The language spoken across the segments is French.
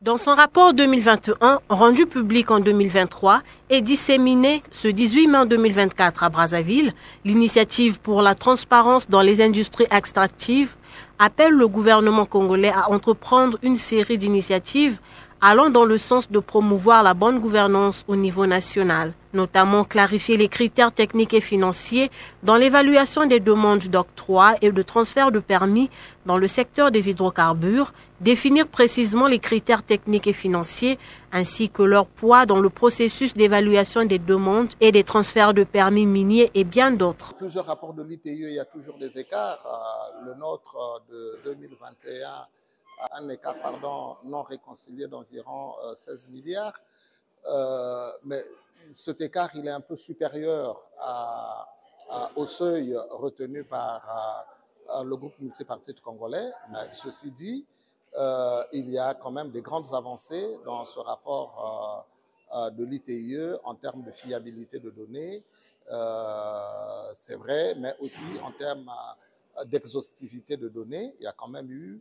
Dans son rapport 2021, rendu public en 2023 et disséminé ce 18 mai 2024 à Brazzaville, l'initiative pour la transparence dans les industries extractives appelle le gouvernement congolais à entreprendre une série d'initiatives allant dans le sens de promouvoir la bonne gouvernance au niveau national, notamment clarifier les critères techniques et financiers dans l'évaluation des demandes d'octroi et de transfert de permis dans le secteur des hydrocarbures, définir précisément les critères techniques et financiers ainsi que leur poids dans le processus d'évaluation des demandes et des transferts de permis miniers et bien d'autres. Plusieurs rapports de l'ITIE, il y a toujours des écarts. Le nôtre de 2021 a un écart non réconcilié d'environ 16 milliards. Mais cet écart il est un peu supérieur au seuil retenu par le groupe multipartite congolais. Mais ceci dit, il y a quand même des grandes avancées dans ce rapport de l'ITIE en termes de fiabilité de données, c'est vrai, mais aussi en termes d'exhaustivité de données, il y a quand même eu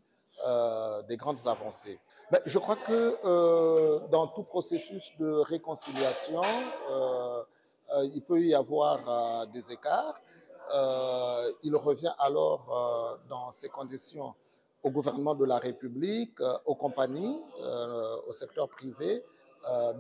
des grandes avancées. Mais je crois que dans tout processus de réconciliation, il peut y avoir des écarts. Il revient alors dans ces conditions au gouvernement de la République, aux compagnies, au secteur privé,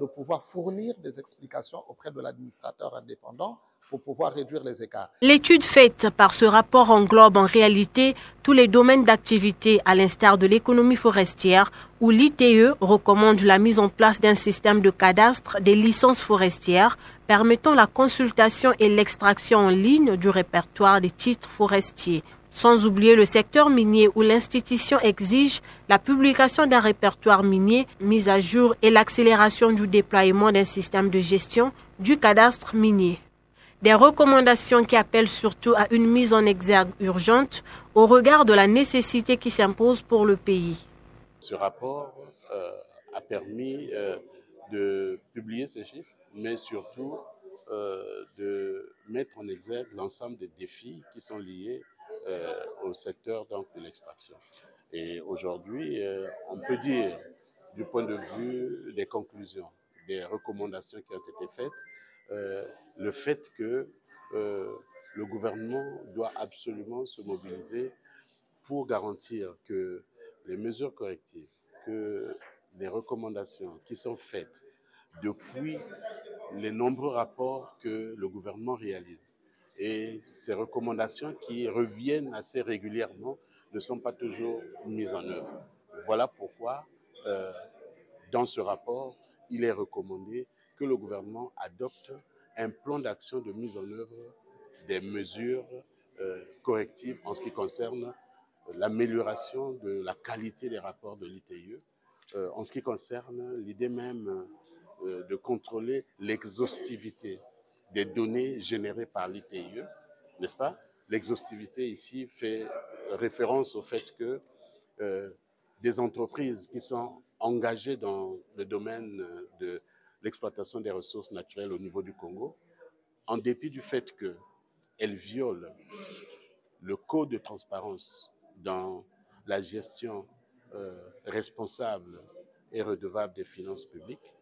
de pouvoir fournir des explications auprès de l'administrateur indépendant pour pouvoir réduire les écarts. L'étude faite par ce rapport englobe en réalité tous les domaines d'activité à l'instar de l'économie forestière où l'ITIE recommande la mise en place d'un système de cadastre des licences forestières permettant la consultation et l'extraction en ligne du répertoire des titres forestiers. Sans oublier le secteur minier où l'institution exige la publication d'un répertoire minier mis à jour et l'accélération du déploiement d'un système de gestion du cadastre minier. Des recommandations qui appellent surtout à une mise en exergue urgente au regard de la nécessité qui s'impose pour le pays. Ce rapport a permis de publier ces chiffres, mais surtout de mettre en exergue l'ensemble des défis qui sont liés au secteur donc, de l'extraction. Et aujourd'hui, on peut dire, du point de vue des conclusions, des recommandations qui ont été faites, le fait que le gouvernement doit absolument se mobiliser pour garantir que les mesures correctives, que les recommandations qui sont faites depuis les nombreux rapports que le gouvernement réalise et ces recommandations qui reviennent assez régulièrement ne sont pas toujours mises en œuvre. Voilà pourquoi, dans ce rapport, il est recommandé que le gouvernement adopte un plan d'action de mise en œuvre des mesures correctives en ce qui concerne l'amélioration de la qualité des rapports de l'ITIE, en ce qui concerne l'idée même de contrôler l'exhaustivité des données générées par l'ITIE, n'est-ce pas? L'exhaustivité ici fait référence au fait que des entreprises qui sont engagées dans le domaine de l'exploitation des ressources naturelles au niveau du Congo, en dépit du fait qu'elles violent le code de transparence dans la gestion responsable et redevable des finances publiques.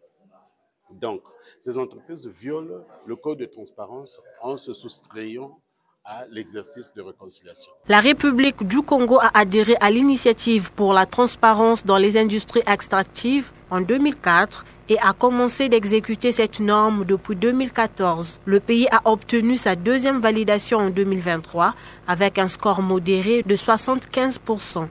Donc, ces entreprises violent le code de transparence en se soustrayant à l'exercice de réconciliation. La République du Congo a adhéré à l'initiative pour la transparence dans les industries extractives en 2004 et a commencé d'exécuter cette norme depuis 2014. Le pays a obtenu sa deuxième validation en 2023 avec un score modéré de 75%.